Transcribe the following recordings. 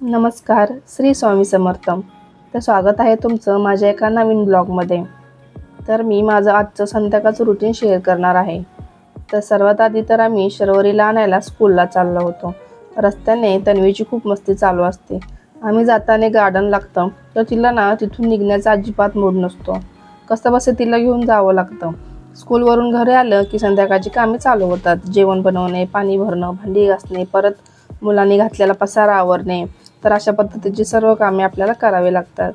नमस्कार, श्री स्वामी समर्थ. तर स्वागत आहे तुमचं माझ्या एका नवीन ब्लॉगमध्ये. तर मी माझं आजचं संध्याकाळचं रुटीन शेअर करणार आहे. तर सर्वात आधी तर आम्ही शर्वरीला आणायला स्कूलला चाललो होतो. रस्त्याने तन्वीची खूप मस्ती चालू असते. आम्ही जाताना गार्डन लागतं, तर तिला ना तिथून निघण्याचा अजिबात मूड नसतो. कसंबसं तिला घेऊन जावं लागतं. स्कूलवरून घरी आलं की संध्याकाळची कामे चालू होतात. जेवण बनवणे, पाणी भरणं, भांडी घासणे, परत मुलांनी घातलेला पसारा आवरणे. तर अशा पद्धतीची सर्व कामे आपल्याला करावी लागतात.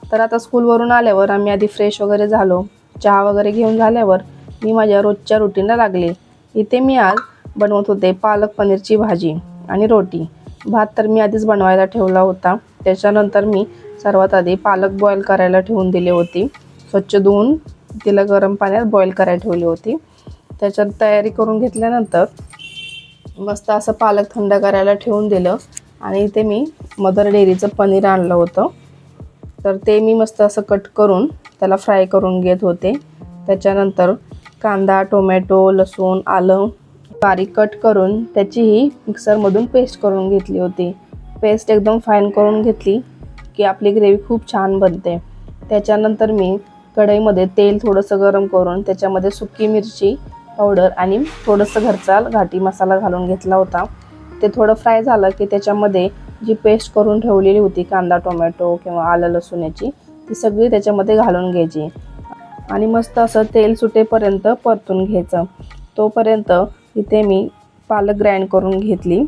तर आता स्कूलवरून आल्यावर आम्ही आधी फ्रेश वगैरे झालो. चहा वगैरे घेऊन झाल्यावर मी माझ्या रोजच्या रुटीनला लागले. इथे मी आज बनवत होते पालक पनीरची भाजी आणि रोटी. भात तर मी आधीच बनवायला ठेवला होता. त्याच्यानंतर मी सर्वात आधी पालक बॉईल करायला ठेवून दिली होती. स्वच्छ धुवून तिला गरम पाण्यात बॉईल करायला ठेवली होती. त्याच्यात तयारी करून घेतल्यानंतर मस्त असं पालक थंड करायला ठेवून दिलं आणि इथे मी मदर डेअरीचं पनीर आणलं होतं. तर ते मी मस्त असं कट करून त्याला फ्राय करून घेत होते. त्याच्यानंतर कांदा, टोमॅटो, लसूण, आलं बारीक कट करून त्याचीही मिक्सरमधून पेस्ट करून घेतली होती. पेस्ट एकदम फाईन करून घेतली की आपली ग्रेव्ही खूप छान बनते. त्याच्यानंतर मी कढईमध्ये तेल थोडंसं गरम करून त्याच्यामध्ये सुकी मिरची पावडर आणि थोडंसं घरचा घाटी मसाला घालून घेतला होता. ते थोडं फ्राय झालं की त्याच्यामध्ये जी पेस्ट करून ठेवलेली होती कांदा, टोमॅटो किंवा आलं लसूणाची, ती सगळी त्याच्यामध्ये घालून घ्यायची आणि मस्त असं तेल सुटेपर्यंत परतून घ्यायचं. तोपर्यंत इथे मी पालक ग्राइंड करून घेतली.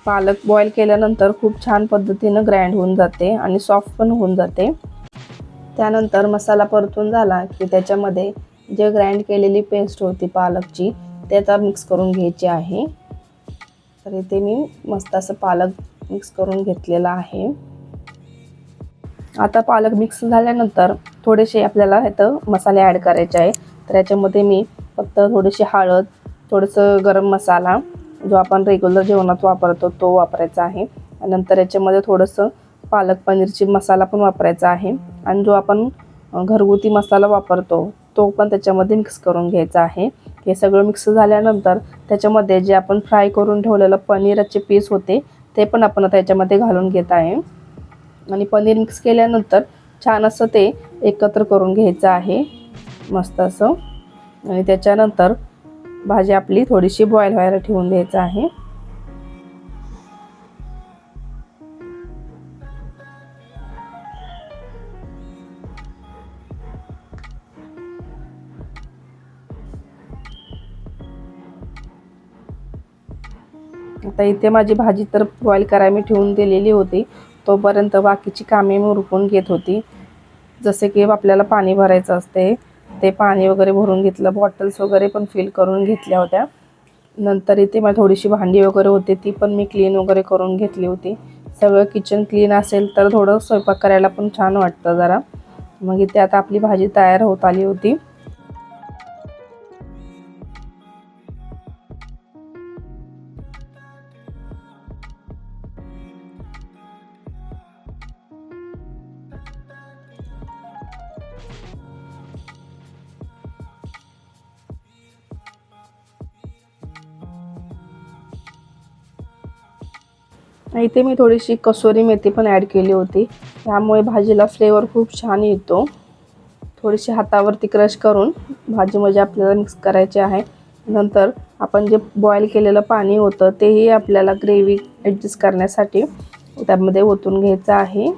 पालक बॉईल केल्यानंतर खूप छान पद्धतीनं ग्राइंड होऊन जाते आणि सॉफ्ट पण होऊन जाते. त्यानंतर मसाला परतून झाला की त्याच्यामध्ये जे ग्राइंड केलेली पेस्ट होती पालकची ते आता मिक्स करून घ्यायची आहे. तर इथे मी मस्त असं पालक मिक्स करून घेतलेला आहे. आता पालक मिक्स झाल्यानंतर थोडेसे आपल्याला इथं मसाले ॲड करायचे आहे. तर याच्यामध्ये मी फक्त थोडीशी हळद, थोडंसं गरम मसाला जो आपण रेग्युलर जेवणात वापरतो तो वापरायचा आहे. नंतर याच्यामध्ये थोडंसं पालक पनीरची मसाला पण वापरायचा आहे आणि जो आपण घरगुती मसाला वापरतो तो पण त्याच्यामध्ये मिक्स करून घ्यायचा आहे. हे सगळं मिक्स झाल्यानंतर त्याच्यामध्ये जे आपण फ्राय करून ठेवलेलं पनीरचे पीस होते ते पण आपण त्याच्यामध्ये घालून घेत आहे आणि पनीर मिक्स केल्यानंतर छान असं ते एकत्र करून घ्यायचं आहे मस्त असं. आणि त्याच्यानंतर भाजी आपली थोडीशी बॉईल व्हायला ठेवून द्यायचं आहे. आता इथे माझी भाजी तर बॉईल करायला मी ठेवून दिलेली होती. तोपर्यंत बाकीची कामे मी उरकून घेत होती. जसे की आपल्याला पाणी भरायचं असते ते पाणी वगैरे भरून घेतलं. बॉटल्स वगैरे पण फिल करून घेतल्या होत्या. नंतर इथे मला थोडीशी भांडी वगैरे होती ती पण मी क्लीन वगैरे करून घेतली होती. सगळं किचन क्लीन असेल तर थोडं स्वयंपाक करायला पण छान वाटतं जरा. मग इथे आता आपली भाजी तयार होत आली होती. इथे मी थोडीशी कसुरी मेथी पण ॲड केली होती. त्यामुळे भाजीला फ्लेवर खूप छान येतो. थोडीशी हातावरती क्रश करून भाजीमध्ये आपल्याला मिक्स करायचे आहे. नंतर आपण जे बॉईल केलेलं पाणी होतं तेही आपल्याला ग्रेव्ही ॲडजस्ट करण्यासाठी त्यामध्ये ओतून घ्यायचं आहे.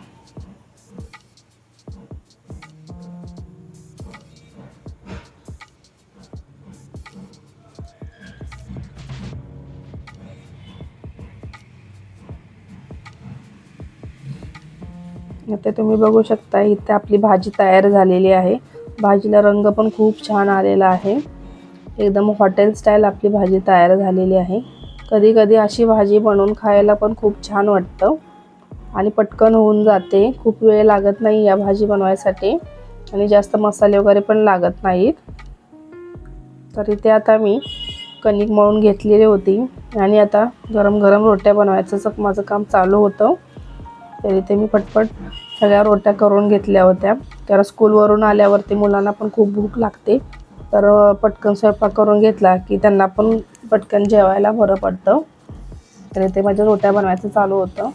आता तुम्ही बघू शकता इथे आपली भाजी तयार झालेली आहे. भाजीला रंग पण खूप छान आलेला आहे. एकदम हॉटेल स्टाईल आपली भाजी तयार झालेली आहे. कधी कधी अशी भाजी बनवून खायला पण खूप छान वाटतं आणि पटकन होऊन जाते. खूप वेळ लागत नाही या भाजी बनवायसाठी आणि जास्त मसाले वगैरे पण लागत नाहीत. तर इथे आता मी कणिक मळून घेतलेली होती आणि आता गरम गरम रोट्या बनवायचं माझं काम चालू होतं. तर इथे मी पटपट सगळ्या रोट्या करून घेतल्या होत्या. तर स्कूलवरून आल्यावरती मुलांना पण खूप भूक लागते. तर पटकन स्वयंपाक करून घेतला की त्यांना पण पटकन जेवायला बरं पडतं. तर इथे माझ्या रोट्या बनवायचं चालू होतं.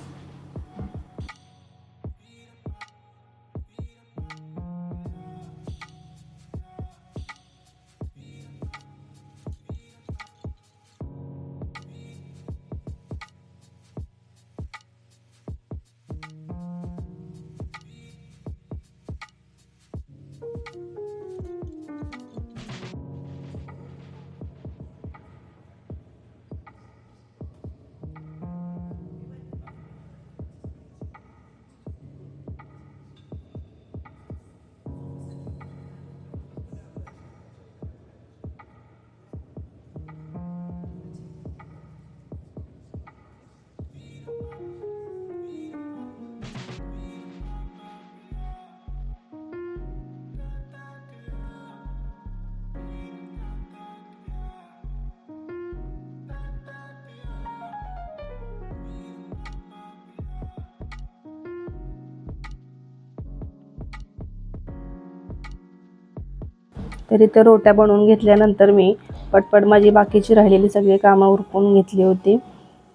तरी ते रोट्या बनवून घेतल्यानंतर मी पटपट माझी बाकीची राहिलेली सगळी कामं उरकून घेतली होती.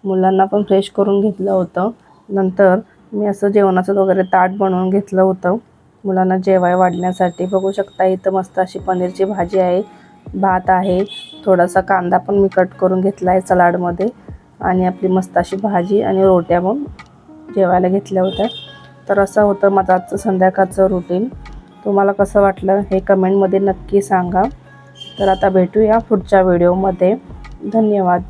मुलांना पण फ्रेश करून घेतलं होतं. नंतर मी असं जेवणाचं वगैरे ताट बनवून घेतलं होतं मुलांना जेवाय वाढण्यासाठी. बघू शकता इथं मस्त अशी पनीरची भाजी आहे, भात आहे, थोडासा कांदा पण मी कट करून घेतला आहे सलाडमध्ये आणि आपली मस्त अशी भाजी आणि रोट्या पण जेवायला घेतल्या होत्या. तर असं होतं माझं आजचं संध्याकाळचं रुटीन. तुम्हाला कसं वाटलं हे कमेंटमध्ये नक्की सांगा. तर आता भेटूया पुढच्या व्हिडिओमध्ये. धन्यवाद.